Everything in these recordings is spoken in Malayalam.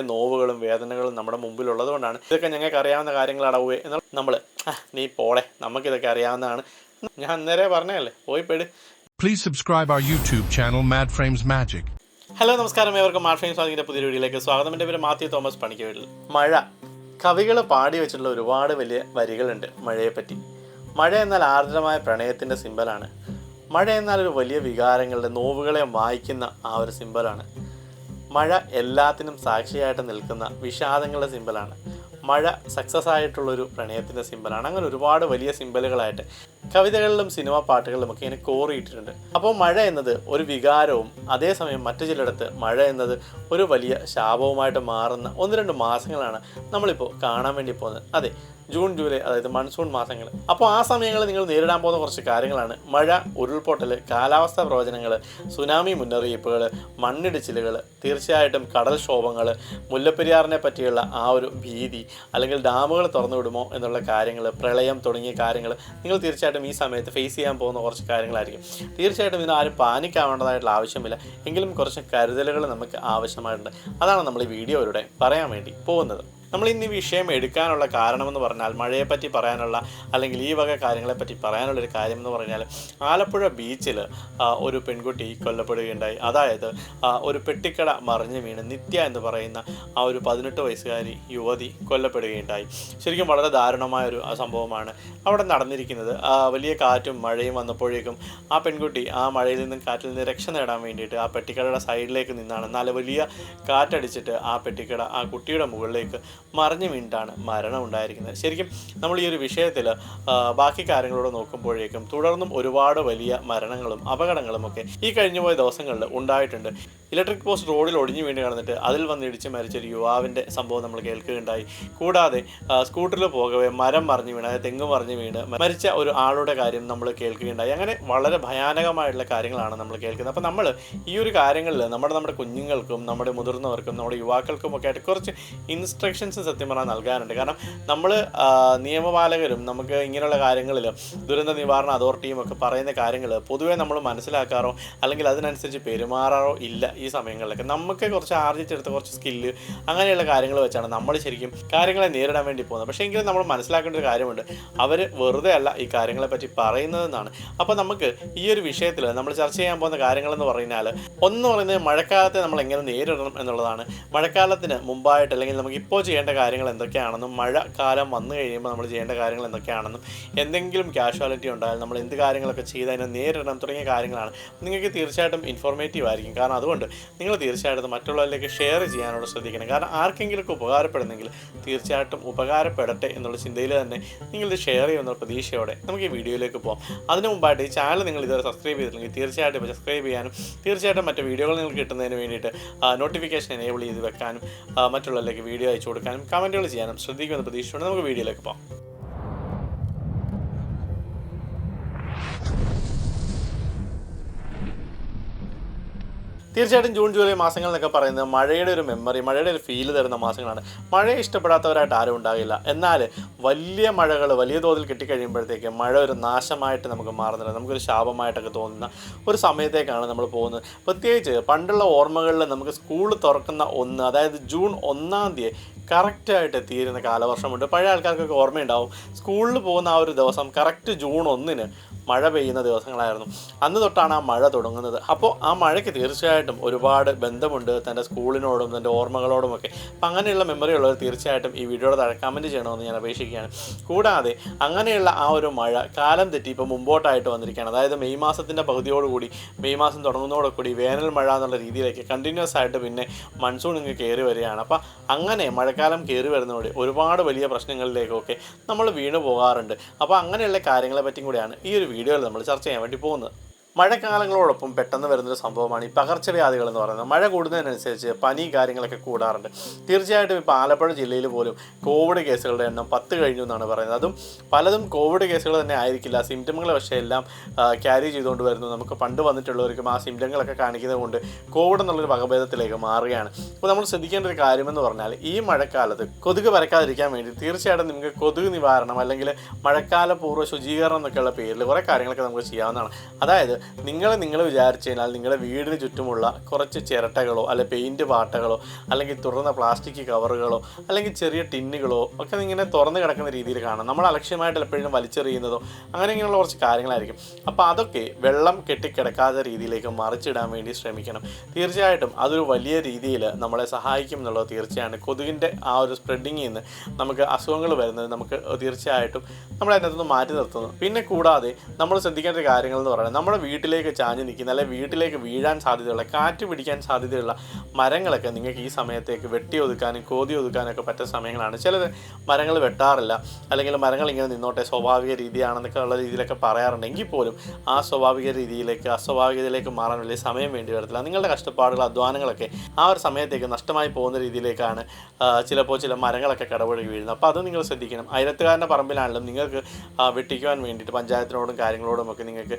നോവുകളും വേദനകളും നമ്മുടെ മുമ്പിലുള്ളതുകൊണ്ടാണ് ഇതൊക്കെ ഞങ്ങൾക്ക് അറിയാവുന്ന കാര്യങ്ങളാണ് എന്നാൽ നമ്മൾ നീ പോടെ നമുക്കിതൊക്കെ അറിയാവുന്നതാണ് ഞാൻ അന്നേരം പറഞ്ഞല്ലേ പോയി പെട്. Please subscribe our YouTube channel Mad Frames Magic. Hello നമസ്കാരം, ഏവർക്കും മാഡ് ഫ്രെയിംസ് മാജിക്കിൻ്റെ പുതിയ വീഡിയോയിലേക്ക് സ്വാഗതം. എൻ്റെ പേര് മാത്യു തോമസ് പണിക്കവീട്ടിൽ. മഴ കവികൾ പാടി വെച്ചിട്ടുള്ള ഒരുപാട് വലിയ വരികളുണ്ട് മഴയെപ്പറ്റി. മഴ എന്നാൽ ആർദ്രമായ പ്രണയത്തിൻ്റെ സിമ്പലാണ്. മഴ എന്നാൽ ഒരു വലിയ വികാരങ്ങളുടെ നോവുകളെ വായിക്കുന്ന ആ ഒരു സിമ്പലാണ്. മഴ എല്ലാത്തിനും സാക്ഷിയായിട്ട് നിൽക്കുന്ന വിഷാദങ്ങളുടെ സിമ്പലാണ്. മഴ സക്സസ് ആയിട്ടുള്ളൊരു പ്രണയത്തിൻ്റെ സിമ്പലാണ്. അങ്ങനെ ഒരുപാട് വലിയ സിമ്പലുകളായിട്ട് കവിതകളിലും സിനിമാ പാട്ടുകളിലുമൊക്കെ ഇങ്ങനെ കോറിയിട്ടിട്ടുണ്ട്. അപ്പോൾ മഴ എന്നത് ഒരു വികാരവും അതേസമയം മറ്റു ചിലയിടത്ത് മഴ എന്നത് ഒരു വലിയ ശാപവുമായിട്ട് മാറുന്ന 1-2 മാസങ്ങളാണ് നമ്മളിപ്പോൾ കാണാൻ വേണ്ടി പോകുന്നത്. അതെ, ജൂൺ ജൂലൈ, അതായത് മൺസൂൺ മാസങ്ങൾ. അപ്പോൾ ആ സമയങ്ങളിൽ നിങ്ങൾ നേരിടാൻ പോകുന്ന കുറച്ച് കാര്യങ്ങളാണ് മഴ, ഉരുൾപൊട്ടൽ, കാലാവസ്ഥാ പ്രവചനങ്ങൾ, സുനാമി മുന്നറിയിപ്പുകൾ, മണ്ണിടിച്ചിലുകൾ, തീർച്ചയായിട്ടും കടൽക്ഷോഭങ്ങൾ, മുല്ലപ്പെരിയാറിനെ പറ്റിയുള്ള ആ ഒരു ഭീതി, അല്ലെങ്കിൽ ഡാമുകൾ തുറന്നു വിടുമോ എന്നുള്ള കാര്യങ്ങൾ, പ്രളയം തുടങ്ങിയ കാര്യങ്ങൾ നിങ്ങൾ തീർച്ചയായിട്ടും ഈ സമയത്ത് ഫേസ് ചെയ്യാൻ പോകുന്ന കുറച്ച് കാര്യങ്ങളായിരിക്കും. തീർച്ചയായിട്ടും ഇതിന് ആരും പാനിക്കാവേണ്ടതായിട്ടുള്ള ആവശ്യമില്ല, എങ്കിലും കുറച്ച് കരുതലുകൾ നമുക്ക് ആവശ്യമായിട്ടുണ്ട്. അതാണ് നമ്മൾ ഈ വീഡിയോയിലൂടെ പറയാൻ വേണ്ടി പോകുന്നത്. നമ്മൾ ഇന്ന് ഈ വിഷയം എടുക്കാനുള്ള കാരണമെന്ന് പറഞ്ഞാൽ മഴയെപ്പറ്റി പറയാനുള്ള, അല്ലെങ്കിൽ ഈ വക കാര്യങ്ങളെപ്പറ്റി പറയാനുള്ളൊരു കാര്യമെന്ന് പറഞ്ഞാൽ, ആലപ്പുഴ ബീച്ചിൽ ഒരു പെൺകുട്ടി കൊല്ലപ്പെടുകയുണ്ടായി. അതായത് ഒരു പെട്ടിക്കട മറിഞ്ഞു വീണ് നിത്യ എന്ന് പറയുന്ന ആ ഒരു 18 വയസ്സുകാരി യുവതി കൊല്ലപ്പെടുകയുണ്ടായി. ശരിക്കും വളരെ ദാരുണമായൊരു സംഭവമാണ് അവിടെ നടന്നിരിക്കുന്നത്. വലിയ കാറ്റും മഴയും വന്നപ്പോഴേക്കും ആ പെൺകുട്ടി ആ മഴയിൽ നിന്നും കാറ്റിൽ നിന്ന് രക്ഷ നേടാൻ വേണ്ടിയിട്ട് ആ പെട്ടിക്കടയുടെ സൈഡിലേക്ക് നിന്നാണ് നല്ല വലിയ കാറ്റടിച്ചിട്ട് ആ പെട്ടിക്കട ആ കുട്ടിയുടെ മുകളിലേക്ക് മറിഞ്ഞു വീണിട്ടാണ് മരണം ഉണ്ടായിരിക്കുന്നത്. ശരിക്കും നമ്മൾ ഈ ഒരു വിഷയത്തിൽ ബാക്കി കാര്യങ്ങളോട് നോക്കുമ്പോഴേക്കും തുടർന്നും ഒരുപാട് വലിയ മരണങ്ങളും അപകടങ്ങളുമൊക്കെ ഈ കഴിഞ്ഞുപോയ ദിവസങ്ങളിൽ ഉണ്ടായിട്ടുണ്ട്. ഇലക്ട്രിക് പോസ്റ്റ് റോഡിൽ ഒടിഞ്ഞു വീണ് കിടന്നിട്ട് അതിൽ വന്നിടിച്ച് മരിച്ചൊരു യുവാവിൻ്റെ സംഭവം നമ്മൾ കേൾക്കുകയുണ്ടായി. കൂടാതെ സ്കൂട്ടറിൽ പോകവേ മരം മറിഞ്ഞു വീണ്, അതായത് തെങ്ങ് മറിഞ്ഞു വീണ് മരിച്ച ഒരു ആളുടെ കാര്യം നമ്മൾ കേൾക്കുകയുണ്ടായി. അങ്ങനെ വളരെ ഭയാനകമായിട്ടുള്ള കാര്യങ്ങളാണ് നമ്മൾ കേൾക്കുന്നത്. അപ്പോൾ നമ്മൾ ഈ ഒരു കാര്യങ്ങളിൽ നമ്മുടെ കുഞ്ഞുങ്ങൾക്കും നമ്മുടെ മുതിർന്നവർക്കും നമ്മുടെ യുവാക്കൾക്കും ഒക്കെ ആയിട്ട് കുറച്ച് ഇൻസ്ട്രക്ഷൻസ് സത്യം പറഞ്ഞാൽ നൽകാനുണ്ട്. കാരണം നമ്മൾ നിയമപാലകരും നമുക്ക് ഇങ്ങനെയുള്ള കാര്യങ്ങളിൽ ദുരന്ത നിവാരണ അതോറിറ്റിയും ഒക്കെ പറയുന്ന കാര്യങ്ങൾ പൊതുവേ നമ്മൾ മനസ്സിലാക്കാറോ അല്ലെങ്കിൽ അതിനനുസരിച്ച് പെരുമാറാറോ ഇല്ല. ഈ സമയങ്ങളിലൊക്കെ നമുക്ക് കുറച്ച് ആർജിച്ചെടുത്ത കുറച്ച് സ്കില്ല് അങ്ങനെയുള്ള കാര്യങ്ങൾ വെച്ചാണ് നമ്മൾ ശരിക്കും കാര്യങ്ങളെ നേരിടാൻ വേണ്ടി പോകുന്നത്. പക്ഷേ എങ്കിലും നമ്മൾ മനസ്സിലാക്കേണ്ട ഒരു കാര്യമുണ്ട്, അവർ വെറുതെ അല്ല ഈ കാര്യങ്ങളെപ്പറ്റി പറയുന്നതെന്നാണ്. അപ്പോൾ നമുക്ക് ഈ ഒരു വിഷയത്തിൽ നമ്മൾ ചർച്ച ചെയ്യാൻ പോകുന്ന കാര്യങ്ങളെന്ന് പറഞ്ഞാൽ, ഒന്ന് പറയുന്നത് മഴക്കാലത്തെ നമ്മൾ എങ്ങനെ നേരിടണം എന്നുള്ളതാണ്. മഴക്കാലത്തിന് മുമ്പായിട്ട് അല്ലെങ്കിൽ നമുക്ക് ഇപ്പോൾ ചെയ്യേണ്ട കാര്യങ്ങൾ എന്തൊക്കെയാണെന്നും മഴക്കാലം വന്നു കഴിയുമ്പോൾ നമ്മൾ ചെയ്യേണ്ട കാര്യങ്ങൾ എന്തൊക്കെയാണെന്നും എന്തെങ്കിലും കാഷ്വാലിറ്റി ഉണ്ടായാൽ നമ്മൾ എന്ത് കാര്യങ്ങളൊക്കെ ചെയ്ത് അതിനെ നേരിടണം തുടങ്ങിയ കാര്യങ്ങളാണ്. നിങ്ങൾക്ക് തീർച്ചയായിട്ടും ഇൻഫോർമേറ്റീവ് ആയിരിക്കും. കാരണം അതുകൊണ്ട് നിങ്ങൾ തീർച്ചയായിട്ടും മറ്റുള്ളവരിലേക്ക് ഷെയർ ചെയ്യാനുള്ള ശ്രദ്ധിക്കണം. കാരണം ആർക്കെങ്കിലുമൊക്കെ ഉപകാരപ്പെടുന്നെങ്കിൽ തീർച്ചയായിട്ടും ഉപകാരപ്പെടട്ടെ എന്നുള്ള ചിന്തയിൽ തന്നെ നിങ്ങളിത് ഷെയർ ചെയ്യുന്ന പ്രതീക്ഷയോടെ നമുക്ക് ഈ വീഡിയോയിലേക്ക് പോകാം. അതിന് മുമ്പായിട്ട് ഈ ചാനൽ നിങ്ങൾ ഇതുവരെ സബ്സ്ക്രൈബ് ചെയ്തില്ലെങ്കിൽ തീർച്ചയായിട്ടും സബ്സ്ക്രൈബ് ചെയ്യാനും തീർച്ചയായിട്ടും മറ്റ് വീഡിയോകൾ നിങ്ങൾക്ക് കിട്ടുന്നതിന് വേണ്ടിയിട്ട് നോട്ടിഫിക്കേഷൻ എനേബിൾ ചെയ്ത് വെക്കാനും മറ്റുള്ളവരിലേക്ക് വീഡിയോ അയച്ചു കൊടുക്കാനും കമൻറ്റുകൾ ചെയ്യാനും ശ്രദ്ധിക്കുമെന്ന് പ്രതീക്ഷിച്ചുകൊണ്ട് നമുക്ക് വീഡിയോയിലേക്ക് പോകാം. തീർച്ചയായിട്ടും ജൂൺ ജൂലൈ മാസങ്ങൾ എന്നൊക്കെ പറയുന്നത് മഴയുടെ ഒരു മെമ്മറി, മഴയുടെ ഒരു ഫീല് തരുന്ന മാസങ്ങളാണ്. മഴയെ ഇഷ്ടപ്പെടാത്തവരായിട്ട് ആരും ഉണ്ടാകില്ല. എന്നാൽ വലിയ മഴകൾ വലിയ തോതിൽ കിട്ടിക്കഴിയുമ്പോഴത്തേക്ക് മഴ ഒരു നാശമായിട്ട് നമുക്ക് മാറുന്നില്ല, നമുക്കൊരു ശാപമായിട്ടൊക്കെ തോന്നുന്ന ഒരു സമയത്തേക്കാണ് നമ്മൾ പോകുന്നത്. പ്രത്യേകിച്ച് പണ്ടുള്ള ഓർമ്മകളിൽ നമുക്ക് സ്കൂൾ തുറക്കുന്ന അതായത് ജൂൺ 1-ാം തീയതി കറക്റ്റായിട്ട് എത്തിയിരുന്ന കാലവർഷമുണ്ട്. പഴയ ആൾക്കാർക്കൊക്കെ ഓർമ്മയുണ്ടാവും, സ്കൂളിൽ പോകുന്ന ആ ഒരു ദിവസം കറക്റ്റ് ജൂൺ 1-ന് മഴ പെയ്യുന്ന ദിവസങ്ങളായിരുന്നു. അന്ന് തൊട്ടാണ് ആ മഴ തുടങ്ങുന്നത്. അപ്പോൾ ആ മഴയ്ക്ക് തീർച്ചയായിട്ടും ഒരുപാട് ബന്ധമുണ്ട് തൻ്റെ സ്കൂളിനോടും തൻ്റെ ഓർമ്മകളോടുമൊക്കെ. അപ്പം അങ്ങനെയുള്ള മെമ്മറി ഉള്ളവർ തീർച്ചയായിട്ടും ഈ വീഡിയോയുടെ താഴെ കമൻറ്റ് ചെയ്യണമെന്ന് ഞാൻ അപേക്ഷിക്കുകയാണ്. കൂടാതെ അങ്ങനെയുള്ള ആ ഒരു മഴ കാലം തെറ്റി ഇപ്പോൾ മുമ്പോട്ടായിട്ട് വന്നിരിക്കുകയാണ്. അതായത് മെയ് മാസത്തിൻ്റെ പകുതിയോടുകൂടി, മെയ് മാസം തുടങ്ങുന്നതോടുകൂടി വേനൽ മഴ എന്നുള്ള രീതിയിലേക്ക് കണ്ടിന്യൂസ് ആയിട്ട് പിന്നെ മൺസൂൺ ഇങ്ങ് കയറി വരികയാണ്. അപ്പോൾ അങ്ങനെ മഴക്കാലം കയറി വരുന്നതോടെ ഒരുപാട് വലിയ പ്രശ്നങ്ങളിലേക്കൊക്കെ നമ്മൾ വീണു പോകാറുണ്ട്. അപ്പോൾ അങ്ങനെയുള്ള കാര്യങ്ങളെ പറ്റിയും കൂടിയാണ് ഈ ഒരു വീഡിയോയിൽ നമ്മൾ ചർച്ച ചെയ്യാൻ വേണ്ടി പോകുന്നത്. മഴക്കാലങ്ങളോടൊപ്പം പെട്ടെന്ന് വരുന്നൊരു സംഭവമാണ് ഈ പകർച്ചവ്യാധികൾ എന്ന് പറയുന്നത്. മഴ കൂടുന്നതിനനുസരിച്ച് പനി കാര്യങ്ങളൊക്കെ കൂടാറുണ്ട്. തീർച്ചയായിട്ടും ഇപ്പോൾ ആലപ്പുഴ ജില്ലയിൽ പോലും കോവിഡ് കേസുകളുടെ എണ്ണം 10 കഴിഞ്ഞു എന്നാണ് പറയുന്നത്. അതും പലതും കോവിഡ് കേസുകൾ തന്നെ ആയിരിക്കില്ല, സിംറ്റമുകൾ പക്ഷേ എല്ലാം ക്യാരി ചെയ്തുകൊണ്ട് വരുന്നു. നമുക്ക് പണ്ട് വന്നിട്ടുള്ളവർക്കും ആ സിംറ്റങ്ങളൊക്കെ കാണിക്കുന്നത് കൊണ്ട് കോവിഡ് എന്നുള്ളൊരു വകഭേദത്തിലേക്ക് മാറുകയാണ്. അപ്പോൾ നമ്മൾ ശ്രദ്ധിക്കേണ്ട ഒരു കാര്യമെന്ന് പറഞ്ഞാൽ, ഈ മഴക്കാലത്ത് കൊതുക് പരക്കാതിരിക്കാൻ വേണ്ടി തീർച്ചയായിട്ടും നിങ്ങൾക്ക് കൊതുക് നിവാരണം അല്ലെങ്കിൽ മഴക്കാല പൂർവ്വ ശുചീകരണം എന്നൊക്കെയുള്ള പേരിൽ കുറേ കാര്യങ്ങളൊക്കെ നമുക്ക് ചെയ്യാവുന്നതാണ്. അതായത് നിങ്ങൾ വിചാരിച്ചു കഴിഞ്ഞാൽ നിങ്ങളുടെ വീടിന് ചുറ്റുമുള്ള കുറച്ച് ചിരട്ടകളോ അല്ലെങ്കിൽ പെയിൻറ്റ് പാട്ടകളോ അല്ലെങ്കിൽ തുറന്ന പ്ലാസ്റ്റിക് കവറുകളോ അല്ലെങ്കിൽ ചെറിയ ടിന്നുകളോ ഒക്കെ ഇങ്ങനെ തുറന്ന് കിടക്കുന്ന രീതിയിൽ കാണാം. നമ്മൾ അലക്ഷ്യമായിട്ട് എപ്പോഴും വലിച്ചെറിയുന്നതോ അങ്ങനെ ഇങ്ങനെയുള്ള കുറച്ച് കാര്യങ്ങളായിരിക്കും. അപ്പോൾ അതൊക്കെ വെള്ളം കെട്ടിക്കിടക്കാത്ത രീതിയിലേക്ക് മറിച്ചിടാൻ വേണ്ടി ശ്രമിക്കണം. തീർച്ചയായിട്ടും അതൊരു വലിയ രീതിയിൽ നമ്മളെ സഹായിക്കും എന്നുള്ളത് തീർച്ചയാണ്. കൊതുകിൻ്റെ ആ ഒരു സ്പ്രെഡിങ്ങിൽ നിന്ന് നമുക്ക് അസുഖങ്ങൾ വരുന്നത് നമുക്ക് തീർച്ചയായിട്ടും നമ്മളതിനകത്തുനിന്ന് മാറ്റി നിർത്തുന്നു. പിന്നെ കൂടാതെ നമ്മൾ ശ്രദ്ധിക്കേണ്ട കാര്യങ്ങൾ എന്ന് പറയുന്നത് നമ്മുടെ വീട്ടിലേക്ക് ചാഞ്ഞ് നിൽക്കുന്ന അല്ലെങ്കിൽ വീട്ടിലേക്ക് വീഴാൻ സാധ്യതയുള്ള കാറ്റ് പിടിക്കാൻ സാധ്യതയുള്ള മരങ്ങളൊക്കെ നിങ്ങൾക്ക് ഈ സമയത്തേക്ക് വെട്ടി ഒതുക്കാനും കോതി ഒതുക്കാനൊക്കെ പറ്റുന്ന സമയങ്ങളാണ്. ചിലത് മരങ്ങൾ വെട്ടാറില്ല, അല്ലെങ്കിൽ മരങ്ങൾ ഇങ്ങനെ നിന്നോട്ടെ സ്വാഭാവിക രീതിയാണെന്നൊക്കെ ഉള്ള രീതിയിലൊക്കെ പറയാറുണ്ടെങ്കിൽ പോലും ആ സ്വാഭാവിക രീതിയിലേക്ക് അസ്വാഭാവികതയിലേക്ക് മാറാൻ വലിയ സമയം വേണ്ടി വരത്തില്ല. നിങ്ങളുടെ കഷ്ടപ്പാടുകൾ അധ്വാനങ്ങളൊക്കെ ആ ഒരു സമയത്തേക്ക് നഷ്ടമായി പോകുന്ന രീതിയിലേക്കാണ് ചിലപ്പോൾ ചില മരങ്ങളൊക്കെ കടപുഴകി വീഴുന്നത്. അപ്പോൾ അത് നിങ്ങൾ ശ്രദ്ധിക്കണം. അയലത്തുകാരൻ്റെ പറമ്പിലാണെങ്കിലും നിങ്ങൾക്ക് വെട്ടിക്കുവാൻ വേണ്ടിയിട്ട് പഞ്ചായത്തിനോടും കാര്യങ്ങളോടും ഒക്കെ നിങ്ങൾക്ക്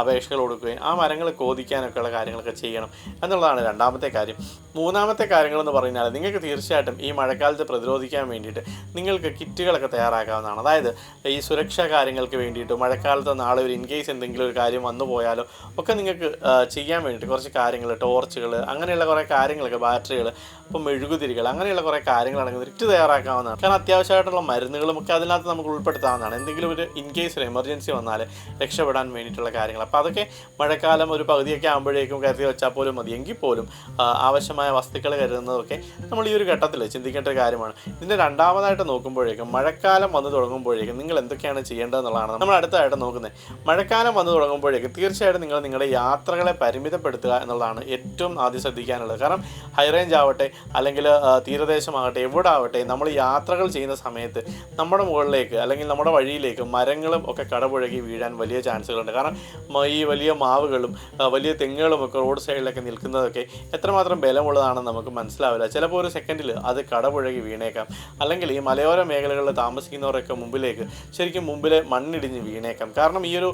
അപേക്ഷകൾ കൊടുക്കുകയും ആ മരങ്ങൾ കോതിക്കാനൊക്കെയുള്ള കാര്യങ്ങളൊക്കെ ചെയ്യണം എന്നുള്ളതാണ് രണ്ടാമത്തെ കാര്യം. മൂന്നാമത്തെ കാര്യങ്ങളെന്ന് പറഞ്ഞാൽ നിങ്ങൾക്ക് തീർച്ചയായിട്ടും ഈ മഴക്കാലത്ത് പ്രതിരോധിക്കാൻ വേണ്ടിയിട്ട് നിങ്ങൾക്ക് കിറ്റുകളൊക്കെ തയ്യാറാക്കാവുന്നതാണ്. അതായത് ഈ സുരക്ഷാ കാര്യങ്ങൾക്ക് വേണ്ടിയിട്ട് മഴക്കാലത്ത് നാളെ ഒരു ഇൻകേസ് എന്തെങ്കിലും ഒരു കാര്യം വന്നു പോയാലോ ഒക്കെ നിങ്ങൾക്ക് ചെയ്യാൻ വേണ്ടിയിട്ട് കുറച്ച് കാര്യങ്ങൾ, ടോർച്ചുകൾ, അങ്ങനെയുള്ള കുറേ കാര്യങ്ങളൊക്കെ, ബാറ്ററികൾ, ഇപ്പം മെഴുകുതിരികൾ, അങ്ങനെയുള്ള കുറേ കാര്യങ്ങളടങ്ങുന്ന കിറ്റ് തയ്യാറാക്കാവുന്നതാണ്. കാരണം അത്യാവശ്യമായിട്ടുള്ള മരുന്നുകളും ഒക്കെ അതിനകത്ത് നമുക്ക് ഉൾപ്പെടുത്താവുന്നതാണ്. എന്തെങ്കിലും ഒരു ഇൻകേസ് ഒരു എമർജൻസി വന്നാൽ രക്ഷപ്പെടാൻ വേണ്ടിയിട്ടുള്ള കാര്യങ്ങൾ. അപ്പോൾ അതൊക്കെ മഴക്കാലം ഒരു പകുതിയൊക്കെ ആകുമ്പോഴേക്കും കരുതി വെച്ചാൽ പോലും മതി. എങ്കിൽ പോലും ആവശ്യമായ വസ്തുക്കൾ കരുതുന്നതൊക്കെ നമ്മൾ ഈ ഒരു ഘട്ടത്തിൽ ചിന്തിക്കേണ്ട ഒരു കാര്യമാണ്. ഇതിൻ്റെ രണ്ടാമതായിട്ട് നോക്കുമ്പോഴേക്കും മഴക്കാലം വന്നു തുടങ്ങുമ്പോഴേക്കും നിങ്ങൾ എന്തൊക്കെയാണ് ചെയ്യേണ്ടതെന്നുള്ളതാണ് നമ്മൾ അടുത്തതായിട്ട് നോക്കുന്നത്. മഴക്കാലം വന്നു തുടങ്ങുമ്പോഴേക്കും തീർച്ചയായിട്ടും നിങ്ങൾ നിങ്ങളുടെ യാത്രകളെ പരിമിതപ്പെടുത്തുക എന്നുള്ളതാണ് ഏറ്റവും ആദ്യം ശ്രദ്ധിക്കാനുള്ളത്. കാരണം ഹൈ റേഞ്ച് ആവട്ടെ അല്ലെങ്കിൽ തീരദേശമാകട്ടെ എവിടെ ആവട്ടെ, നമ്മൾ യാത്രകൾ ചെയ്യുന്ന സമയത്ത് നമ്മുടെ മുകളിലേക്ക് അല്ലെങ്കിൽ നമ്മുടെ വഴിയിലേക്ക് മരങ്ങളും ഒക്കെ കടപുഴകി വീഴാൻ വലിയ ചാൻസുകളുണ്ട്. കാരണം ഈ വലിയ മാവുകളും വലിയ തെങ്ങുകളും ഒക്കെ റോഡ് സൈഡിലൊക്കെ നിൽക്കുന്നതൊക്കെ എത്രമാത്രം ബലമുള്ളതാണെന്ന് നമുക്ക് മനസ്സിലാവില്ല. ചിലപ്പോൾ ഒരു സെക്കൻഡിൽ അത് കടപുഴകി വീണേക്കാം. അല്ലെങ്കിൽ ഈ മലയോര മേഖലകളിൽ താമസിക്കുന്നവരൊക്കെ ശരിക്കും മുമ്പിൽ മണ്ണിടിഞ്ഞ് വീണേക്കാം. കാരണം ഈ ഒരു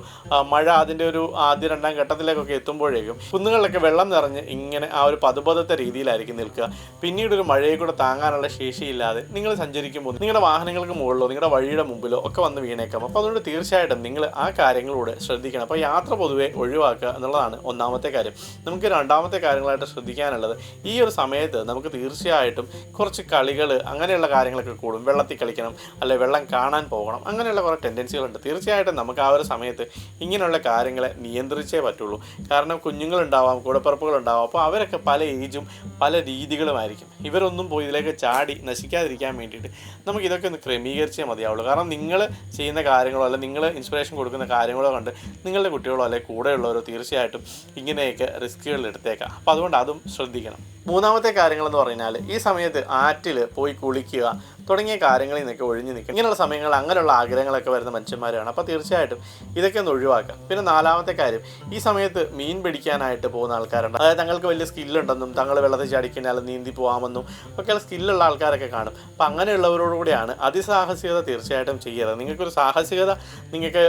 മഴ അതിൻ്റെ ഒരു ആദ്യ രണ്ടാം ഘട്ടത്തിലേക്കൊക്കെ എത്തുമ്പോഴേക്കും കുന്നുകളിലൊക്കെ വെള്ളം നിറഞ്ഞ് ഇങ്ങനെ ആ ഒരു പതുപതത്തെ രീതിയിലായിരിക്കും നിൽക്കുക. പിന്നീട് ഒരു മഴയെ കൂടെ താങ്ങാനുള്ള ശേഷിയില്ലാതെ നിങ്ങൾ സഞ്ചരിക്കുമ്പോൾ നിങ്ങളുടെ വാഹനങ്ങൾക്ക് മുകളിലോ നിങ്ങളുടെ വഴിയുടെ മുമ്പിലോ ഒക്കെ വന്ന് വീണേക്കാം. അപ്പോൾ അതുകൊണ്ട് തീർച്ചയായിട്ടും നിങ്ങൾ ആ കാര്യങ്ങളോട് ശ്രദ്ധിക്കണം. അപ്പോൾ യാത്ര പൊതുവെ ഒഴിവാക്കുക എന്നുള്ളതാണ് ഒന്നാമത്തെ കാര്യം. നമുക്ക് രണ്ടാമത്തെ കാര്യങ്ങളായിട്ട് ശ്രദ്ധിക്കാനുള്ളത് ഈ ഒരു സമയത്ത് നമുക്ക് തീർച്ചയായിട്ടും കുറച്ച് കളികൾ അങ്ങനെയുള്ള കാര്യങ്ങളൊക്കെ കൂടും. വെള്ളത്തിൽ കളിക്കണം, അല്ലെങ്കിൽ വെള്ളം കാണാൻ പോകണം, അങ്ങനെയുള്ള കുറേ ടെൻഡൻസികളുണ്ട്. തീർച്ചയായിട്ടും നമുക്ക് ആ ഒരു സമയത്ത് ഇങ്ങനെയുള്ള കാര്യങ്ങളെ നിയന്ത്രിച്ചേ പറ്റുള്ളൂ. കാരണം കുഞ്ഞുങ്ങളുണ്ടാവാം, കൂടപ്പിറപ്പുകളുണ്ടാവാം. അപ്പോൾ അവരൊക്കെ പല ഏജും പല രീതികളുമായിരിക്കും. ഇവരൊന്നും പോയി ഇതിലേക്ക് ചാടി നശിക്കാതിരിക്കാൻ വേണ്ടിയിട്ട് നമുക്ക് ഇതൊക്കെ ഒന്ന് ക്രമീകരിച്ചേ മതിയാവുള്ളൂ. കാരണം നിങ്ങൾ ചെയ്യുന്ന കാര്യങ്ങളോ അല്ലെങ്കിൽ നിങ്ങൾ ഇൻസ്പിറേഷൻ കൊടുക്കുന്ന കാര്യങ്ങളോ കണ്ട് നിങ്ങളുടെ കുട്ടികളോ അല്ലെങ്കിൽ കൂടെയുള്ളവരോ തീർച്ചയായിട്ടും ഇങ്ങനെയൊക്കെ റിസ്കുകൾ എടുത്തേക്കാം. അപ്പോൾ അതുകൊണ്ട് അതും ശ്രദ്ധിക്കണം. മൂന്നാമത്തെ കാര്യങ്ങളെന്ന് പറഞ്ഞാൽ ഈ സമയത്ത് ആറ്റിൽ പോയി കുളിക്കുക തുടങ്ങിയ കാര്യങ്ങളിൽ നിന്നൊക്കെ ഒഴിഞ്ഞു നിൽക്കുക. ഇങ്ങനെയുള്ള സമയങ്ങളിൽ അങ്ങനെയുള്ള ആഗ്രഹങ്ങളൊക്കെ വരുന്ന മനുഷ്യന്മാരാണ്. അപ്പോൾ തീർച്ചയായിട്ടും ഇതൊക്കെ ഒന്ന് ഒഴിവാക്കാം. പിന്നെ നാലാമത്തെ കാര്യം, ഈ സമയത്ത് മീൻ പിടിക്കാനായിട്ട് പോകുന്ന ആൾക്കാരുണ്ട്. അതായത് തങ്ങൾക്ക് വലിയ സ്കില്ലുണ്ടെന്നും തങ്ങൾ വെള്ളത്തിൽ ചാടിക്കഴിഞ്ഞാൽ നീന്തി പോകാമെന്നും ഒക്കെ സ്കില്ലുള്ള ആൾക്കാരൊക്കെ കാണും. അപ്പോൾ അങ്ങനെയുള്ളവരോടുകൂടിയാണ് അതിസാഹസികത തീർച്ചയായിട്ടും ചെയ്യരുത്. നിങ്ങൾക്കൊരു സാഹസികത നിങ്ങൾക്ക്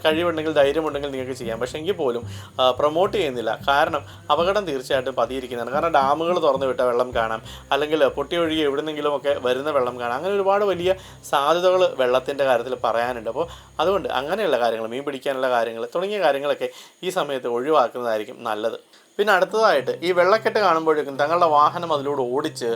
കഴിവുണ്ടെങ്കിൽ ധൈര്യമുണ്ടെങ്കിൽ നിങ്ങൾക്ക് ചെയ്യാം. പക്ഷേ എങ്കിൽ പോലും പ്രൊമോട്ട് ചെയ്യുന്നില്ല. കാരണം അപകടം തീർച്ചയായിട്ടും പതിയിരിക്കുന്നതാണ്. കാരണം ഡാമുകൾ തുറന്നു വിട്ട വെള്ളം കാണാം, അല്ലെങ്കിൽ പൊട്ടി ഒഴുകി എവിടെന്നെങ്കിലുമൊക്കെ വരുന്ന വെള്ളം കാണാം. അങ്ങനെ ഒരുപാട് വലിയ സാധ്യതകൾ വെള്ളത്തിൻ്റെ കാര്യത്തിൽ പറയാനുണ്ട്. അപ്പോൾ അതുകൊണ്ട് അങ്ങനെയുള്ള കാര്യങ്ങൾ, മീൻ പിടിക്കാനുള്ള കാര്യങ്ങൾ തുടങ്ങിയ കാര്യങ്ങളൊക്കെ ഈ സമയത്ത് ഒഴിവാക്കുന്നതായിരിക്കും നല്ലത്. പിന്നെ അടുത്തതായിട്ട് ഈ വെള്ളക്കെട്ട് കാണുമ്പോഴേക്കും തങ്ങളുടെ വാഹനം അതിലൂടെ ഓടിച്ച്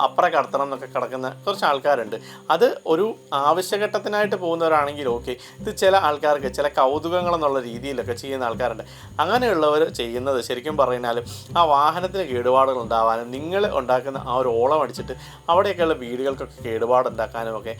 അപ്പുറം കടത്തണം എന്നൊക്കെ കിടക്കുന്ന കുറച്ച് ആൾക്കാരുണ്ട്. അത് ഒരു ആവശ്യഘട്ടത്തിനായിട്ട് പോകുന്നവരാണെങ്കിൽ ഓക്കെ. ഇത് ചില ആൾക്കാർക്ക് ചില കൗതുകങ്ങളെന്നുള്ള രീതിയിലൊക്കെ ചെയ്യുന്ന ആൾക്കാരുണ്ട്. അങ്ങനെയുള്ളവർ ചെയ്യുന്നത് ശരിക്കും പറഞ്ഞാൽ ആ വാഹനത്തിന് കേടുപാടുകൾ ഉണ്ടാവാനും നിങ്ങൾ ഉണ്ടാക്കുന്ന ആ ഒരു ഓളം അടിച്ചിട്ട് അവിടെയൊക്കെയുള്ള വീടുകൾക്കൊക്കെ കേടുപാടുണ്ടാക്കാനും ഒക്കെ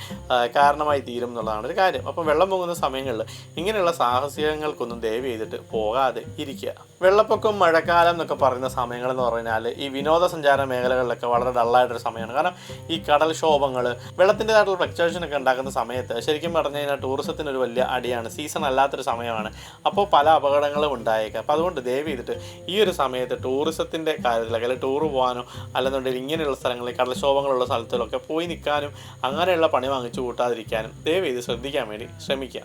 കാരണമായി തീരും എന്നുള്ളതാണ് ഒരു കാര്യം. അപ്പം വെള്ളം പോകുന്ന സമയങ്ങളിൽ ഇങ്ങനെയുള്ള സാഹസികങ്ങൾക്കൊന്നും ദയവ് ചെയ്തിട്ട് പോകാതെ ഇരിക്കുക. വെള്ളപ്പൊക്കം, മഴക്കാലം എന്നൊക്കെ പറയുന്ന സമയങ്ങളെന്ന് പറഞ്ഞാൽ ഈ വിനോദസഞ്ചാര മേഖലകളിലൊക്കെ വളരെ ഡള്ളായിട്ടൊരു സമയമാണ്. കാരണം ഈ കടൽക്ഷോഭങ്ങൾ, വെള്ളത്തിൻ്റെതായിട്ടുള്ള ഫ്ലക്ച്വേഷനൊക്കെ ഉണ്ടാക്കുന്ന സമയത്ത് ശരിക്കും പറഞ്ഞു കഴിഞ്ഞാൽ ടൂറിസത്തിനൊരു വലിയ അടിയാണ്. സീസൺ അല്ലാത്തൊരു സമയമാണ്. അപ്പോൾ പല അപകടങ്ങളും ഉണ്ടായേക്കാം. അപ്പോൾ അതുകൊണ്ട് ദയവ് ചെയ്തിട്ട് ഈ ഒരു സമയത്ത് ടൂറിസത്തിൻ്റെ കാര്യത്തിലൊക്കെ അല്ലെങ്കിൽ ടൂർ പോകാനോ അല്ലെന്നുണ്ടെങ്കിൽ ഇങ്ങനെയുള്ള സ്ഥലങ്ങളിൽ കടൽക്ഷോഭങ്ങളുള്ള സ്ഥലത്തിലൊക്കെ പോയി നിൽക്കാനും അങ്ങനെയുള്ള പണി വാങ്ങിച്ചു കൂട്ടാതിരിക്കാനും ദയവ് ചെയ്ത് ശ്രദ്ധിക്കാൻ വേണ്ടി ശ്രമിക്കുക.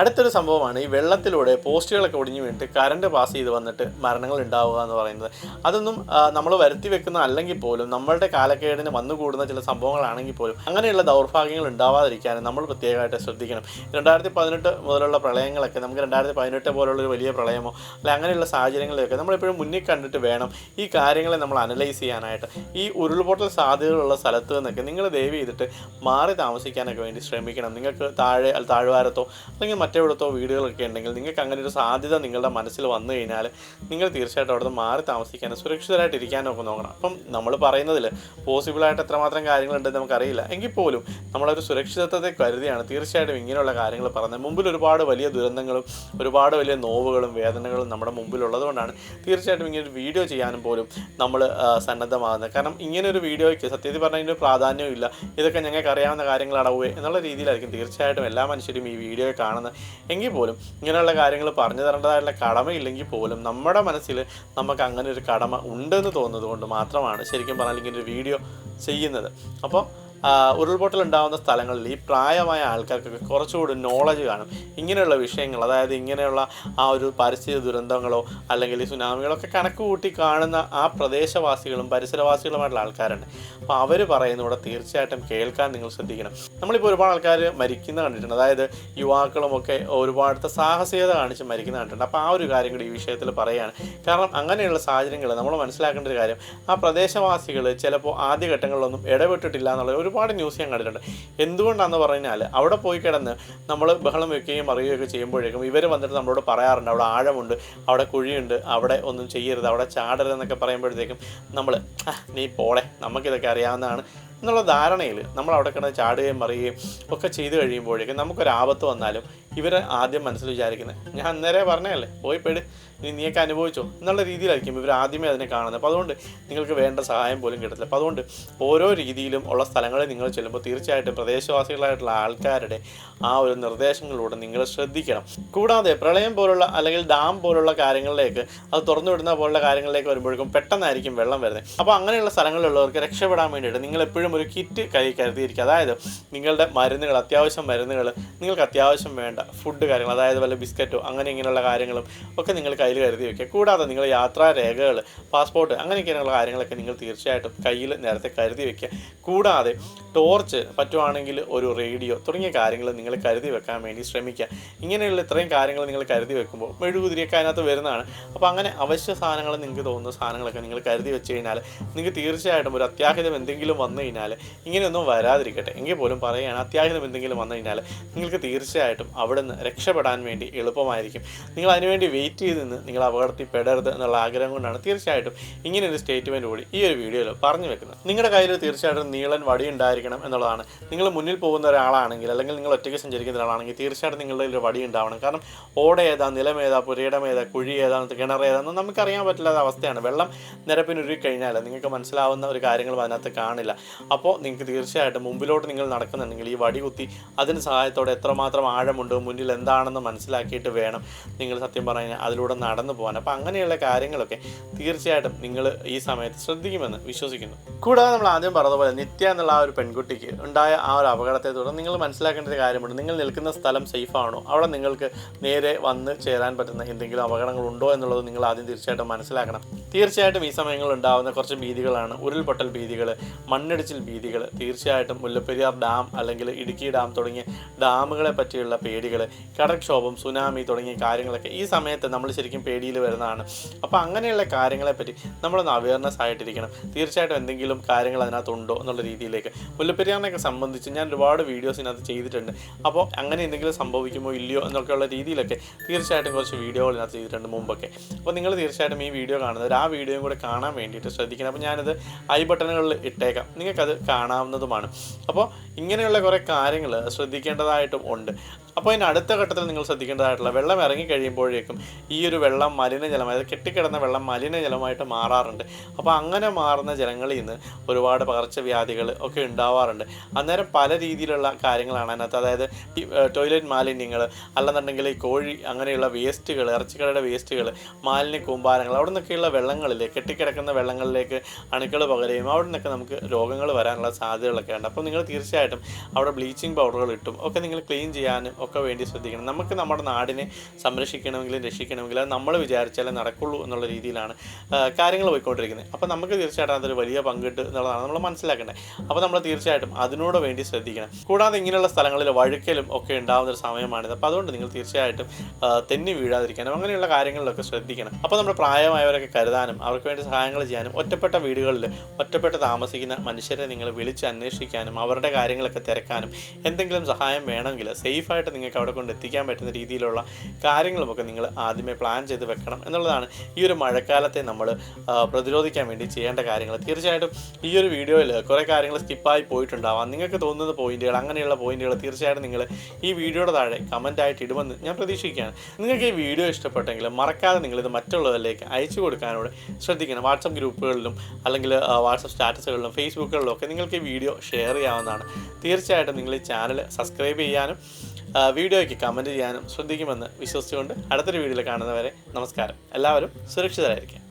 അടുത്തൊരു സംഭവമാണ് ഈ വെള്ളത്തിലൂടെ പോസ്റ്റുകളൊക്കെ ഒടിഞ്ഞു വീണിട്ട് കറണ്ട് പാസ് ചെയ്ത് വന്നിട്ട് മരണങ്ങൾ ഉണ്ടാവുക എന്ന് പറയുന്നത്. അതൊന്നും നമ്മൾ വരുത്തി വെക്കുന്ന അല്ലെങ്കിൽ പോലും നമ്മളുടെ കാലക്കേടിന് വന്നുകൂടുന്ന ചില സംഭവങ്ങളാണെങ്കിൽ പോലും അങ്ങനെയുള്ള ദൗർഭാഗ്യങ്ങൾ ഉണ്ടാവാതിരിക്കാനും നമ്മൾ പ്രത്യേകമായിട്ട് ശ്രദ്ധിക്കണം. 2018 മുതലുള്ള പ്രളയങ്ങളൊക്കെ നമുക്ക് 2018 പോലുള്ളൊരു വലിയ പ്രളയമോ അല്ലെ അങ്ങനെയുള്ള സാഹചര്യങ്ങളിലൊക്കെ നമ്മളെപ്പോഴും മുന്നിൽ കണ്ടിട്ട് വേണം ഈ കാര്യങ്ങളെ നമ്മൾ അനലൈസ് ചെയ്യാനായിട്ട്. ഈ ഉരുൾപൊട്ടൽ സാധ്യതകളുള്ള സ്ഥലത്ത് നിന്നൊക്കെ നിങ്ങൾ ദയവ് ചെയ്തിട്ട് മാറി താമസിക്കാനൊക്കെ വേണ്ടി ശ്രമിക്കണം. നിങ്ങൾക്ക് താഴ്വാരത്തോ അല്ലെങ്കിൽ മറ്റെവിടത്തോ വീടുകളൊക്കെ ഉണ്ടെങ്കിൽ നിങ്ങൾക്ക് അങ്ങനെ ഒരു സാധ്യത നിങ്ങളുടെ മനസ്സിൽ വന്നു കഴിഞ്ഞാൽ നിങ്ങൾ തീർച്ചയായിട്ടും അവിടെ നിന്ന് മാറി താമസിക്കാനും സുരക്ഷിതരായിട്ട് ഇരിക്കാനും ഒക്കെ നോക്കണം. അപ്പം നമ്മൾ പറയുന്നതിൽ പോസിബിളായിട്ട് എത്രമാത്രം കാര്യങ്ങളുണ്ടെന്ന് നമുക്കറിയില്ല എങ്കിൽ പോലും നമ്മളൊരു സുരക്ഷിതത്വത്തെ കരുതിയാണ് തീർച്ചയായിട്ടും ഇങ്ങനെയുള്ള കാര്യങ്ങൾ പറയുന്നത്. മുമ്പിൽ ഒരുപാട് വലിയ ദുരന്തങ്ങളും ഒരുപാട് വലിയ നോവുകളും വേദനകളും നമ്മുടെ മുമ്പിലുള്ളതുകൊണ്ടാണ് തീർച്ചയായിട്ടും ഇങ്ങനെ ഒരു വീഡിയോ ചെയ്യാനും പോലും നമ്മൾ സന്നദ്ധമാകുന്നത്. കാരണം ഇങ്ങനെ ഒരു വീഡിയോയ്ക്ക് സത്യത്തിൽ പറഞ്ഞാൽ ഇതിൻ്റെ പ്രാധാന്യവും ഇല്ല, ഇതൊക്കെ ഞങ്ങൾക്ക് അറിയാവുന്ന കാര്യങ്ങളാണവേ എന്നുള്ള രീതിയിലായിരിക്കും തീർച്ചയായിട്ടും എല്ലാ മനുഷ്യരും ഈ വീഡിയോ കാണുന്നത്. എങ്കിൽ പോലും ഇങ്ങനെയുള്ള കാര്യങ്ങൾ പറഞ്ഞു തരേണ്ടതായിട്ടുള്ള കടമയില്ലെങ്കിൽ പോലും നമ്മുടെ മനസ്സിൽ നമുക്ക് അങ്ങനെ ഒരു കടമ ഉണ്ടെന്ന് തോന്നുന്നത് കൊണ്ട് മാത്രമാണ് ശരിക്കും പറഞ്ഞാൽ ഇങ്ങനെ ഒരു വീഡിയോ ചെയ്യുന്നത്. അപ്പോൾ ഉരുൾപൊട്ടൽ ഉണ്ടാകുന്ന സ്ഥലങ്ങളിൽ ഈ പ്രായമായ ആൾക്കാർക്കൊക്കെ കുറച്ചുകൂടി നോളജ് കാണും ഇങ്ങനെയുള്ള വിഷയങ്ങൾ. അതായത് ഇങ്ങനെയുള്ള ആ ഒരു പരിസ്ഥിതി ദുരന്തങ്ങളോ അല്ലെങ്കിൽ ഈ സുനാമികളൊക്കെ കണക്ക് കൂട്ടി കാണുന്ന ആ പ്രദേശവാസികളും പരിസരവാസികളുമായിട്ടുള്ള ആൾക്കാരുണ്ട്. അപ്പോൾ അവർ പറയുന്നതോടെ തീർച്ചയായിട്ടും കേൾക്കാൻ നിങ്ങൾ ശ്രദ്ധിക്കണം. നമ്മളിപ്പോൾ ഒരുപാട് ആൾക്കാർ മരിക്കുന്ന കണ്ടിട്ടുണ്ട്, അതായത് യുവാക്കളുമൊക്കെ ഒരുപാട് സാഹസികത കാണിച്ച് മരിക്കുന്ന കണ്ടിട്ടുണ്ട്. അപ്പോൾ ആ ഒരു കാര്യം കൂടി ഈ വിഷയത്തിൽ പറയുകയാണ്. കാരണം അങ്ങനെയുള്ള സാഹചര്യങ്ങൾ നമ്മൾ മനസ്സിലാക്കേണ്ട ഒരു കാര്യം, ആ പ്രദേശവാസികൾ ചിലപ്പോൾ ആദ്യഘട്ടങ്ങളിലൊന്നും ഇടപെട്ടിട്ടില്ല എന്നുള്ള ഒരുപാട് ന്യൂസ് ഞാൻ കണ്ടിട്ടുണ്ട്. എന്തുകൊണ്ടാണെന്ന് പറഞ്ഞാൽ അവിടെ പോയി കിടന്ന് നമ്മൾ ബഹളം വയ്ക്കുകയും അറിയുകയൊക്കെ ചെയ്യുമ്പോഴേക്കും ഇവർ വന്നിട്ട് നമ്മളോട് പറയാറുണ്ട് അവിടെ ആഴമുണ്ട്, അവിടെ കുഴിയുണ്ട്, അവിടെ ഒന്നും ചെയ്യരുത്, അവിടെ ചാടരുതെന്നൊക്കെ പറയുമ്പോഴത്തേക്കും നമ്മൾ നീ പോളെ നമുക്കിതൊക്കെ അറിയാവുന്നതാണ് എന്നുള്ള ധാരണയിൽ നമ്മൾ അവിടെ കിടന്ന് ചാടുകയും മറിയുകയും ഒക്കെ ചെയ്ത് കഴിയുമ്പോഴേക്കും നമുക്കൊരാപത്ത് വന്നാലും ഇവർ ആദ്യം മനസ്സിൽ വിചാരിക്കുന്നത് ഞാൻ അന്നേരം പറഞ്ഞതല്ലേ പോയി പെട്, നീയൊക്കെ അനുഭവിച്ചോ എന്നുള്ള രീതിയിലായിരിക്കും ഇവർ ആദ്യമേ അതിനെ കാണുന്നത്. അപ്പോൾ അതുകൊണ്ട് നിങ്ങൾക്ക് വേണ്ട സഹായം പോലും കിട്ടത്തില്ല. അപ്പോൾ അതുകൊണ്ട് ഓരോ രീതിയിലും ഉള്ള സ്ഥലങ്ങളിൽ നിങ്ങൾ ചെല്ലുമ്പോൾ തീർച്ചയായിട്ടും പ്രദേശവാസികളായിട്ടുള്ള ആൾക്കാരുടെ ആ ഒരു നിർദ്ദേശങ്ങളിലൂടെ നിങ്ങൾ ശ്രദ്ധിക്കണം. കൂടാതെ പ്രളയം പോലുള്ള അല്ലെങ്കിൽ ഡാം പോലുള്ള കാര്യങ്ങളിലേക്ക് അത് തുറന്നു വിടുന്ന പോലുള്ള കാര്യങ്ങളിലേക്ക് വരുമ്പോഴേക്കും പെട്ടെന്നായിരിക്കും വെള്ളം വരുന്നത്. അപ്പോൾ അങ്ങനെയുള്ള സ്ഥലങ്ങളിലുള്ളവർക്ക് രക്ഷപ്പെടാൻ വേണ്ടിയിട്ട് നിങ്ങൾ എപ്പോഴും ഒരു കിറ്റ് കൈ കരുതിയിരിക്കുക. അതായത് നിങ്ങളുടെ മരുന്നുകൾ, അത്യാവശ്യം മരുന്നുകൾ, നിങ്ങൾക്ക് അത്യാവശ്യം വേണ്ട ഫുഡ് കാര്യങ്ങൾ, അതായത് വല്ല ബിസ്ക്കറ്റോ അങ്ങനെ ഇങ്ങനെയുള്ള കാര്യങ്ങളും ഒക്കെ നിങ്ങൾ കയ്യിൽ കരുതി വയ്ക്കുക. കൂടാതെ നിങ്ങൾ യാത്രാ രേഖകൾ, പാസ്പോർട്ട് അങ്ങനെയൊക്കെയുള്ള കാര്യങ്ങളൊക്കെ നിങ്ങൾ തീർച്ചയായിട്ടും കയ്യിൽ നേരത്തെ കരുതി വയ്ക്കുക. കൂടാതെ ടോർച്ച്, പറ്റുവാണെങ്കിൽ ഒരു റേഡിയോ തുടങ്ങിയ കാര്യങ്ങൾ നിങ്ങൾ കരുതി വെക്കാൻ വേണ്ടി ശ്രമിക്കുക. ഇങ്ങനെയുള്ള ഇത്രയും കാര്യങ്ങൾ നിങ്ങൾ കരുതി വെക്കുമ്പോൾ മെഴുകുതിരിയൊക്കെ അതിനകത്ത് വരുന്നതാണ്. അപ്പോൾ അങ്ങനെ അവശ്യ സാധനങ്ങൾ നിങ്ങൾക്ക് തോന്നുന്ന സാധനങ്ങളൊക്കെ നിങ്ങൾ കരുതി വെച്ച് കഴിഞ്ഞാൽ നിങ്ങൾക്ക് തീർച്ചയായിട്ടും ഒരു അത്യാഹിതം എന്തെങ്കിലും വന്നു കഴിഞ്ഞാൽ ഇങ്ങനെയൊന്നും വരാതിരിക്കട്ടെ എങ്കിൽ പോലും പറയുകയാണ്, അത്യാഹിതം എന്തെങ്കിലും വന്നു കഴിഞ്ഞാൽ നിങ്ങൾക്ക് തീർച്ചയായിട്ടും അവിടെ നിന്ന് രക്ഷപ്പെടാൻ വേണ്ടി എളുപ്പമായിരിക്കും. നിങ്ങൾ അതിനുവേണ്ടി വെയിറ്റ് ചെയ്ത് നിന്ന് നിങ്ങൾ അപകടത്തിൽ പെടരുത് എന്നുള്ള ആഗ്രഹം കൊണ്ടാണ് തീർച്ചയായിട്ടും ഇങ്ങനെ ഒരു സ്റ്റേറ്റ്മെൻറ്റ് കൂടി ഈ ഒരു വീഡിയോയിൽ പറഞ്ഞു വെക്കുന്നത്. നിങ്ങളുടെ കയ്യിൽ തീർച്ചയായിട്ടും നീളൻ വടി ഉണ്ടായിരിക്കണം എന്നുള്ളതാണ്. നിങ്ങൾ മുന്നിൽ പോകുന്ന ഒരാളാണെങ്കിൽ അല്ലെങ്കിൽ നിങ്ങൾ ഒറ്റയ്ക്ക് സഞ്ചരിക്കുന്ന ഒരാളാണെങ്കിൽ തീർച്ചയായിട്ടും നിങ്ങളുടെ ഒരു വടി ഉണ്ടാവണം. കാരണം ഓട ഏതാ, നിലമേതാ, പുരയിടമേതാ, കുഴി ഏതാണെന്ന്, കിണർ ഏതാണെന്ന് നമുക്കറിയാൻ പറ്റില്ലാത്ത അവസ്ഥയാണ്. വെള്ളം നിരപ്പിനൊരുക്കി കഴിഞ്ഞാൽ നിങ്ങൾക്ക് മനസ്സിലാവുന്ന ഒരു കാര്യങ്ങളും അതിനകത്ത് കാണില്ല. അപ്പോൾ നിങ്ങൾക്ക് തീർച്ചയായിട്ടും മുമ്പിലോട്ട് നിങ്ങൾ നടക്കുന്നുണ്ടെങ്കിൽ ഈ വടി കുത്തി അതിന് സഹായത്തോടെ എത്രമാത്രം ആഴമുണ്ടോ, മുന്നിൽ എന്താണെന്ന് മനസ്സിലാക്കിയിട്ട് വേണം നിങ്ങൾ സത്യം പറഞ്ഞാൽ അതിലൂടെ നടന്നു പോകാൻ. അപ്പോൾ അങ്ങനെയുള്ള കാര്യങ്ങളൊക്കെ തീർച്ചയായിട്ടും നിങ്ങൾ ഈ സമയത്ത് ശ്രദ്ധിക്കുമെന്ന് വിശ്വസിക്കുന്നു. കൂടാതെ നമ്മൾ ആദ്യം പറഞ്ഞതുപോലെ നിത്യ എന്നുള്ള ആ ഒരു പെൺകുട്ടിക്ക് ഉണ്ടായ ആ ഒരു അപകടത്തെ തുടർന്ന് നിങ്ങൾ മനസ്സിലാക്കേണ്ട ഒരു കാര്യമുണ്ട്. നിങ്ങൾ നിൽക്കുന്ന സ്ഥലം സേഫ് ആണോ, അവിടെ നിങ്ങൾക്ക് നേരെ വന്ന് ചേരാൻ പറ്റുന്ന എന്തെങ്കിലും അപകടങ്ങളുണ്ടോ എന്നുള്ളത് നിങ്ങൾ ആദ്യം തീർച്ചയായിട്ടും മനസ്സിലാക്കണം. തീർച്ചയായിട്ടും ഈ സമയങ്ങളിൽ ഉണ്ടാകുന്ന കുറച്ച് ഭീതികളാണ് ഉരുൾപൊട്ടൽ ഭീതികൾ, മണ്ണിടിച്ചിൽ ഭീതികൾ, തീർച്ചയായിട്ടും മുല്ലപ്പെരിയാർ ഡാം അല്ലെങ്കിൽ ഇടുക്കി ഡാം തുടങ്ങിയ ഡാമുകളെ പറ്റിയുള്ള പേടികൾ, കടൽക്ഷോഭം, സുനാമി തുടങ്ങിയ കാര്യങ്ങളൊക്കെ ഈ സമയത്ത് നമ്മൾ ശരിക്കും പേടിയിൽ വരുന്നതാണ്. അപ്പോൾ അങ്ങനെയുള്ള കാര്യങ്ങളെപ്പറ്റി നമ്മളൊന്ന് അവയർനെസ് ആയിട്ടിരിക്കണം. തീർച്ചയായിട്ടും എന്തെങ്കിലും കാര്യങ്ങൾ അതിനകത്തുണ്ടോ എന്നുള്ള രീതിയിലേക്ക്. മുല്ലപ്പെരിയാറിനെയൊക്കെ സംബന്ധിച്ച് ഞാൻ ഒരുപാട് വീഡിയോസ് ഇതിനകത്ത് ചെയ്തിട്ടുണ്ട്. അപ്പോൾ അങ്ങനെ എന്തെങ്കിലും സംഭവിക്കുമോ ഇല്ലയോ എന്നൊക്കെയുള്ള രീതിയിലൊക്കെ തീർച്ചയായിട്ടും കുറച്ച് വീഡിയോകൾ ഇതിനകത്ത് ചെയ്തിട്ടുണ്ട് മുമ്പൊക്കെ. അപ്പോൾ നിങ്ങൾ തീർച്ചയായിട്ടും ഈ വീഡിയോ കാണുന്നവർ ആ വീഡിയോയും കൂടെ കാണാൻ വേണ്ടിയിട്ട് ശ്രദ്ധിക്കണം. അപ്പോൾ ഞാനത് ഐ ബട്ടണുകളിൽ ഇട്ടേക്കാം, നിങ്ങൾക്കത് കാണാവുന്നതുമാണ്. അപ്പോൾ ഇങ്ങനെയുള്ള കുറേ കാര്യങ്ങൾ ശ്രദ്ധിക്കേണ്ടതായിട്ടും ഉണ്ട്. അപ്പോൾ അതിന് അടുത്ത ഘട്ടത്തിൽ നിങ്ങൾ ശ്രദ്ധിക്കേണ്ടതായിട്ടുള്ള വെള്ളം ഇറങ്ങി കഴിയുമ്പോഴേക്കും ഈ ഒരു വെള്ളം മലിനജലം, അതായത് കെട്ടിക്കിടന്ന വെള്ളം മലിനജലമായിട്ട് മാറാറുണ്ട്. അപ്പോൾ അങ്ങനെ മാറുന്ന ജലങ്ങളിൽ നിന്ന് ഒരുപാട് പകർച്ചവ്യാധികൾ ഒക്കെ ഉണ്ടാവാറുണ്ട്. അന്നേരം പല രീതിയിലുള്ള കാര്യങ്ങളാണ് അതിനകത്ത്. അതായത് ഈ ടോയ്ലറ്റ് മാലിന്യങ്ങൾ, അല്ലെന്നുണ്ടെങ്കിൽ ഈ കോഴി അങ്ങനെയുള്ള വേസ്റ്റുകൾ, ഇറച്ചിക്കടയുടെ വേസ്റ്റുകൾ, മാലിന്യ കൂമ്പാരങ്ങൾ, അവിടെ നിന്നൊക്കെയുള്ള വെള്ളങ്ങളിൽ, കെട്ടിക്കിടക്കുന്ന വെള്ളങ്ങളിലേക്ക് അണുക്കൾ പകരുകയും അവിടെ നിന്നൊക്കെ നമുക്ക് രോഗങ്ങൾ വരാനുള്ള സാധ്യതകളൊക്കെ ഉണ്ട്. അപ്പോൾ നിങ്ങൾ തീർച്ചയായിട്ടും അവിടെ ബ്ലീച്ചിങ് പൗഡറുകൾ ഇട്ടും ഒക്കെ നിങ്ങൾ ക്ലീൻ ചെയ്യാനും ഒക്കെ വേണ്ടി ശ്രദ്ധിക്കണം. നമുക്ക് നമ്മുടെ നാടിനെ സംരക്ഷിക്കണമെങ്കിലും രക്ഷിക്കണമെങ്കിലും അത് നമ്മൾ വിചാരിച്ചാലേ നടക്കുള്ളൂ എന്നുള്ള രീതിയിലാണ് കാര്യങ്ങൾ പോയിക്കൊണ്ടിരിക്കുന്നത്. അപ്പോൾ നമുക്ക് തീർച്ചയായിട്ടും അതൊരു വലിയ പങ്കിട്ട് എന്നുള്ളതാണ് നമ്മൾ മനസ്സിലാക്കേണ്ടത്. അപ്പോൾ നമ്മൾ തീർച്ചയായിട്ടും അതിനോട് വേണ്ടി ശ്രദ്ധിക്കണം. കൂടാതെ ഇങ്ങനെയുള്ള സ്ഥലങ്ങളിൽ വഴുക്കലും ഒക്കെ ഉണ്ടാകുന്നൊരു സമയമാണിത്. അപ്പോൾ അതുകൊണ്ട് നിങ്ങൾ തീർച്ചയായിട്ടും തെന്നി വീഴാതിരിക്കാനും അങ്ങനെയുള്ള കാര്യങ്ങളിലൊക്കെ ശ്രദ്ധിക്കണം. അപ്പോൾ നമ്മൾ പ്രായമായവരൊക്കെ കരുതാനും അവർക്ക് വേണ്ടി സഹായങ്ങൾ ചെയ്യാനും ഒറ്റപ്പെട്ട വീടുകളിൽ ഒറ്റപ്പെട്ട് താമസിക്കുന്ന മനുഷ്യരെ നിങ്ങൾ വിളിച്ച് അന്വേഷിക്കാനും അവരുടെ കാര്യങ്ങളൊക്കെ തിരക്കാനും എന്തെങ്കിലും സഹായം വേണമെങ്കിൽ സേഫായിട്ട് നിങ്ങൾക്ക് അവിടെ കൊണ്ട് എത്തിക്കാൻ പറ്റുന്ന രീതിയിലുള്ള കാര്യങ്ങളുമൊക്കെ നിങ്ങൾ ആദ്യമേ പ്ലാൻ ചെയ്ത് വെക്കണം എന്നുള്ളതാണ് ഈ ഒരു മഴക്കാലത്തെ നമ്മൾ പ്രതിരോധിക്കാൻ വേണ്ടി ചെയ്യേണ്ട കാര്യങ്ങൾ. തീർച്ചയായിട്ടും ഈ ഒരു വീഡിയോയിൽ കുറേ കാര്യങ്ങൾ സ്കിപ്പായി പോയിട്ടുണ്ടാവാം. നിങ്ങൾക്ക് തോന്നുന്ന പോയിന്റുകൾ അങ്ങനെയുള്ള പോയിന്റുകൾ തീർച്ചയായിട്ടും നിങ്ങൾ ഈ വീഡിയോയുടെ താഴെ കമൻറ്റായിട്ട് ഇടുമെന്ന് ഞാൻ പ്രതീക്ഷിക്കുകയാണ്. നിങ്ങൾക്ക് ഈ വീഡിയോ ഇഷ്ടപ്പെട്ടെങ്കിൽ മറക്കാതെ നിങ്ങളിത് മറ്റുള്ളവരിലേക്ക് അയച്ചു കൊടുക്കാനോട് ശ്രദ്ധിക്കണം. വാട്സപ്പ് ഗ്രൂപ്പുകളിലും അല്ലെങ്കിൽ വാട്സപ്പ് സ്റ്റാറ്റസുകളിലും ഫേസ്ബുക്കുകളിലും ഒക്കെ നിങ്ങൾക്ക് ഈ വീഡിയോ ഷെയർ ചെയ്യാവുന്നതാണ്. തീർച്ചയായിട്ടും നിങ്ങൾ ഈ ചാനൽ സബ്സ്ക്രൈബ് ചെയ്യാനും വീഡിയോയ്ക്ക് കമൻറ്റ് ചെയ്യാനും ശ്രദ്ധിക്കുമെന്ന് വിശ്വസിച്ചുകൊണ്ട് അടുത്തൊരു വീഡിയോയിൽ കാണുന്നവരെ നമസ്കാരം. എല്ലാവരും സുരക്ഷിതരായിരിക്കും.